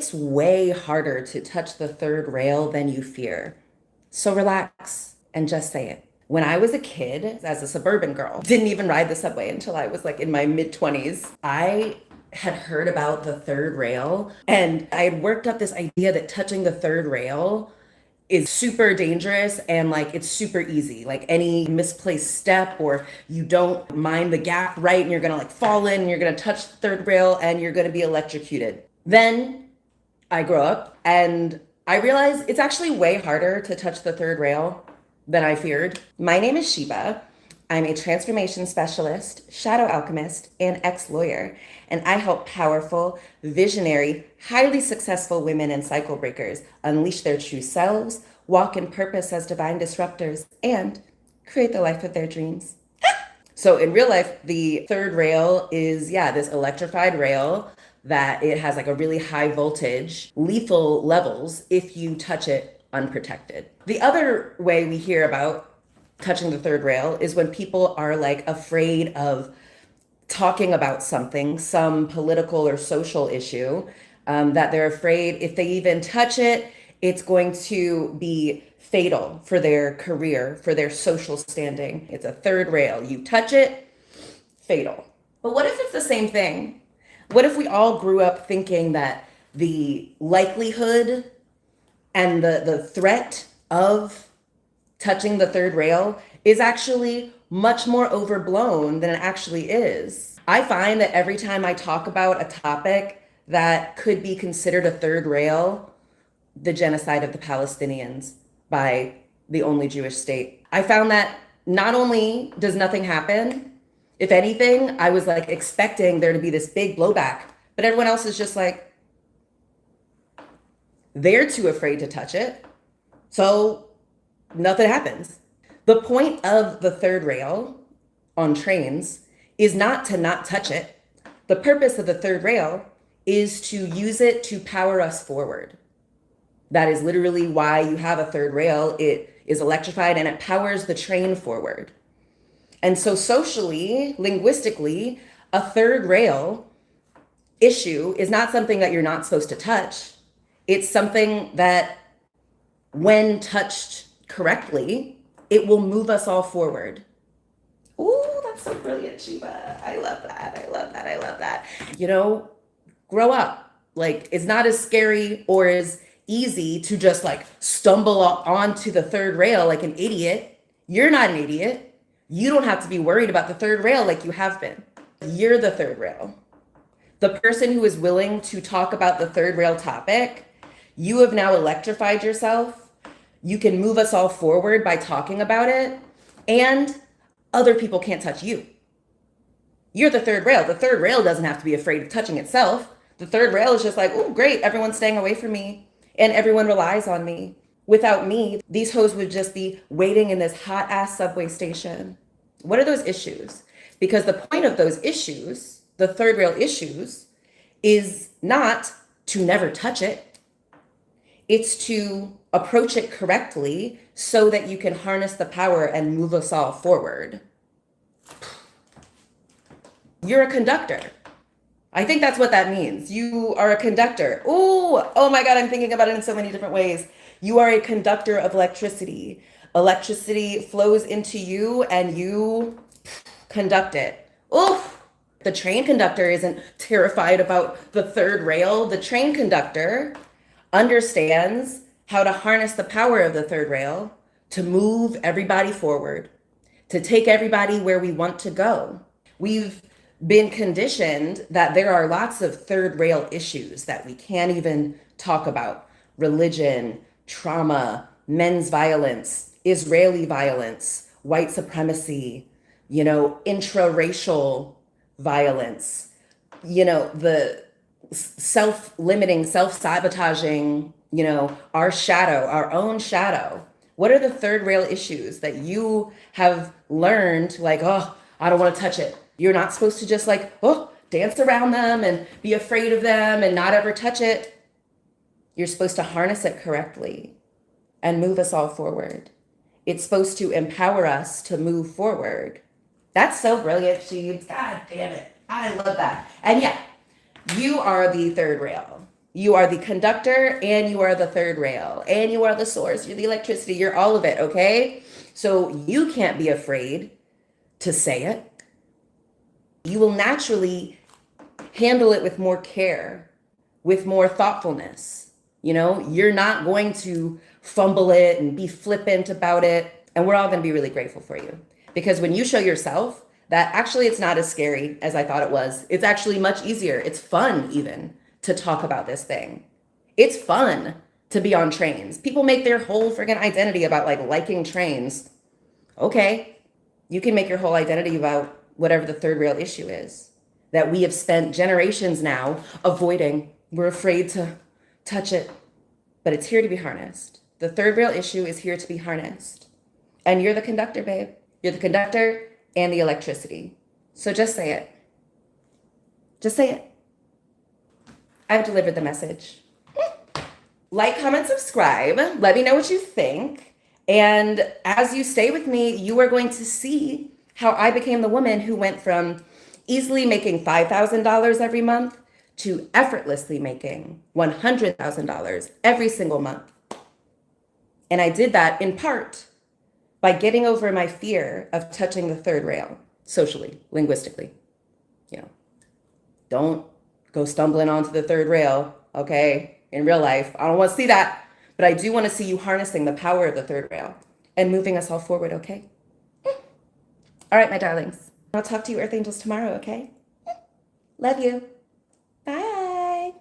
it's way harder to touch the third rail than you fear. So relax and just say it. When I was a kid, as a suburban girl, didn't even ride the subway until I was like in my mid 20s. I had heard about the third rail and I had worked up this idea that touching the third rail is super dangerous and like it's super easy. Like any misplaced step or you don't mind the gap right and you're gonna like fall in and you're gonna touch the third rail and you're gonna be electrocuted. Then I grow up and I realize it's actually way harder to touch the third rail than I feared. My name is Sheba. I'm a transformation specialist, shadow alchemist, and ex lawyer, and I help powerful, visionary, highly successful women and cycle breakers unleash their true selves, walk in purpose as divine disruptors, and create the life of their dreams. So in real life, the third rail is, yeah, this electrified rail that it has like a really high voltage, lethal levels if you touch it unprotected. The other way we hear about touching the third rail is when people are like afraid of talking about something, some political or social issue, that they're afraid if they even touch it, it's going to be fatal for their career, for their social standing. It's a third rail. You touch it, fatal. But what if it's the same thing? What if we all grew up thinking that the likelihood and the threat of touching the third rail is actually much more overblown than it actually is? I find that every time I talk about a topic that could be considered a third rail, the genocide of the Palestinians by the only Jewish state, I found that not only does nothing happen, if anything, I was like expecting there to be this big blowback, but everyone else is just like, they're too afraid to touch it. So nothing happens. The point of the third rail on trains is not to not touch it. The purpose of the third rail is to use it to power us forward. That is literally why you have a third rail. It is electrified and it powers the train forward. And so socially, linguistically, a third rail issue is not something that you're not supposed to touch. It's something that when touched correctly, it will move us all forward. Ooh, that's so brilliant, Sheba. I love that. I love that. I love that. You know, grow up. Like, it's not as scary or as easy to just like stumble onto the third rail like an idiot. You're not an idiot. You don't have to be worried about the third rail like you have been. You're the third rail. The person who is willing to talk about the third rail topic, you have now electrified yourself. You can move us all forward by talking about it, and other people can't touch you. You're the third rail. The third rail doesn't have to be afraid of touching itself. The third rail is just like, oh, great, everyone's staying away from me, and everyone relies on me. Without me, these hoes would just be waiting in this hot ass subway station. What are those issues? Because the point of those issues, the third rail issues, is not to never touch it. It's to approach it correctly so that you can harness the power and move us all forward. You're a conductor. I think that's what that means. You are a conductor. Oh my God, I'm thinking about it in so many different ways. You are a conductor of electricity. Electricity flows into you and you conduct it. Oof. The train conductor isn't terrified about the third rail. The train conductor understands how to harness the power of the third rail to move everybody forward, to take everybody where we want to go. We've been conditioned that there are lots of third rail issues that we can't even talk about. Religion, trauma, men's violence, Israeli violence, white supremacy, intraracial violence, the self-limiting, self-sabotaging, our shadow, our own shadow. What are the third rail issues that you have learned, like, oh, I don't want to touch it? You're not supposed to just like, oh, dance around them and be afraid of them and not ever touch it. You're supposed to harness it correctly and move us all forward. It's supposed to empower us to move forward. That's so brilliant, Sheebs. God damn it. I love that. And yeah, you are the third rail. You are the conductor and you are the third rail and you are the source. You're the electricity. You're all of it. Okay. So you can't be afraid to say it. You will naturally handle it with more care, with more thoughtfulness. You know, you're not going to fumble it and be flippant about it. And we're all going to be really grateful for you because when you show yourself that actually it's not as scary as I thought it was, it's actually much easier. It's fun even to talk about this thing. It's fun to be on trains. People make their whole friggin' identity about like liking trains. Okay, you can make your whole identity about whatever the third rail issue is that we have spent generations now avoiding. We're afraid to touch it, but it's here to be harnessed. The third rail issue is here to be harnessed. And you're the conductor, babe. You're the conductor and the electricity. So just say it. Just say it. I've delivered the message. Like, comment, subscribe. Let me know what you think. And as you stay with me, you are going to see how I became the woman who went from easily making $5,000 every month to effortlessly making $100,000 every single month. And I did that in part by getting over my fear of touching the third rail socially, linguistically. You know, don't go stumbling onto the third rail, okay, in real life. I don't want to see that, but I do want to see you harnessing the power of the third rail and moving us all forward, okay? All right, my darlings. I'll talk to you Earth Angels tomorrow, okay? Love you.